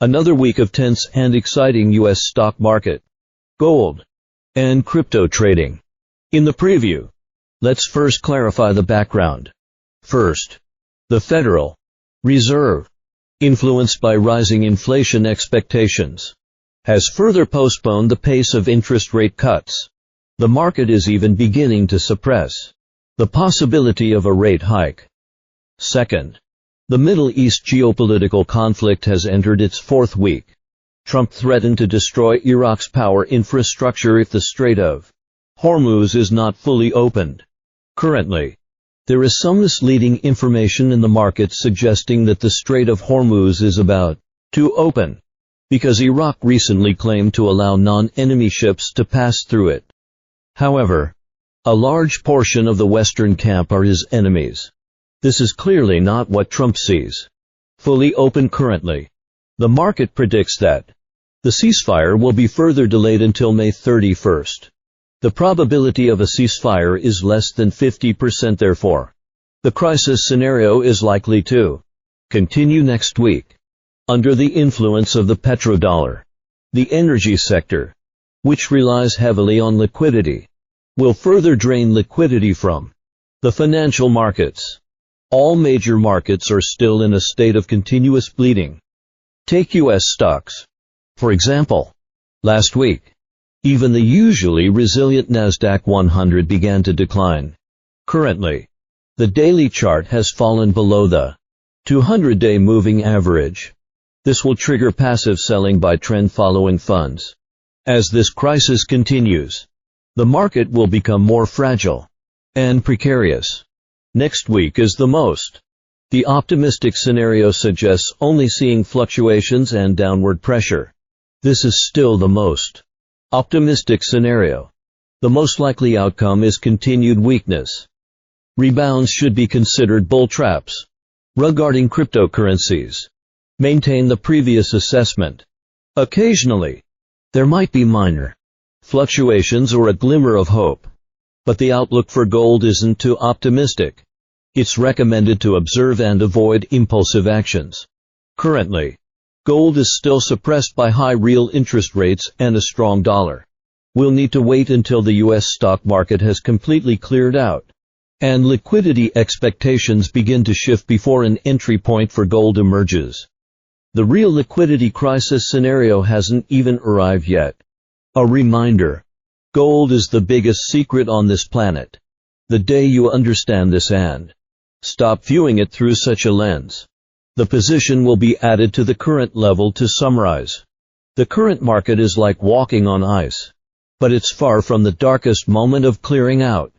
Another week of tense and exciting U.S. stock market, gold, and crypto trading. In the preview, let's first clarify the background. First, the Federal Reserve, influenced by rising inflation expectations, has further postponed the pace of interest rate cuts. The market is even beginning to suppress the possibility of a rate hike. Second, the Middle East geopolitical conflict has entered its fourth week. Trump threatened to destroy Iraq's power infrastructure if the Strait of Hormuz is not fully opened. Currently, there is some misleading information in the market suggesting that the Strait of Hormuz is about to open, because Iraq recently claimed to allow non-enemy ships to pass through it. However, a large portion of the Western camp are his enemies. This is clearly not what Trump sees fully open currently. The market predicts that the ceasefire will be further delayed until May 31st. The probability of a ceasefire is less than 50%, therefore. The crisis scenario is likely to continue next week. Under the influence of the petrodollar, the energy sector, which relies heavily on liquidity, will further drain liquidity from the financial markets. All major markets are still in a state of continuous bleeding. Take U.S. stocks, for example. Last week, even the usually resilient Nasdaq 100 began to decline. Currently, the daily chart has fallen below the 200-day moving average. This will trigger passive selling by trend-following funds. As this crisis continues, the market will become more fragile and precarious. Next week is the most. The optimistic scenario suggests only seeing fluctuations and downward pressure. This is still the most optimistic scenario. The most likely outcome is continued weakness. Rebounds should be considered bull traps. Regarding cryptocurrencies, maintain the previous assessment. Occasionally, there might be minor fluctuations or a glimmer of hope. But the outlook for gold isn't too optimistic. It's recommended to observe and avoid impulsive actions. Currently, gold is still suppressed by high real interest rates and a strong dollar. We'll need to wait until the U.S. stock market has completely cleared out, and liquidity expectations begin to shift before an entry point for gold emerges. The real liquidity crisis scenario hasn't even arrived yet. A reminder. Gold is the biggest secret on this planet. The day you understand this and stop viewing it through such a lens, the position will be added to the current level. To summarize, the current market is like walking on ice, but it's far from the darkest moment of clearing out.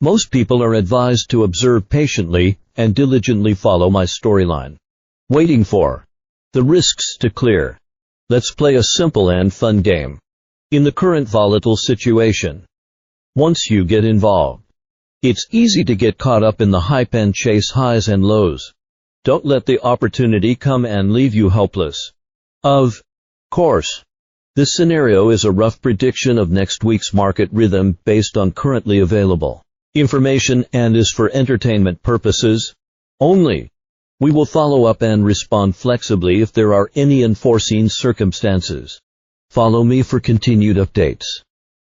Most people are advised to observe patiently and diligently follow my storyline, waiting for the risks to clear. Let's play a simple and fun game. In the current volatile situation, once you get involved, it's easy to get caught up in the hype and chase highs and lows. Don't let the opportunity come and leave you helpless. Of course, this scenario is a rough prediction of next week's market rhythm based on currently available information and is for entertainment purposes only. We will follow up and respond flexibly if there are any unforeseen circumstances. Follow me for continued updates.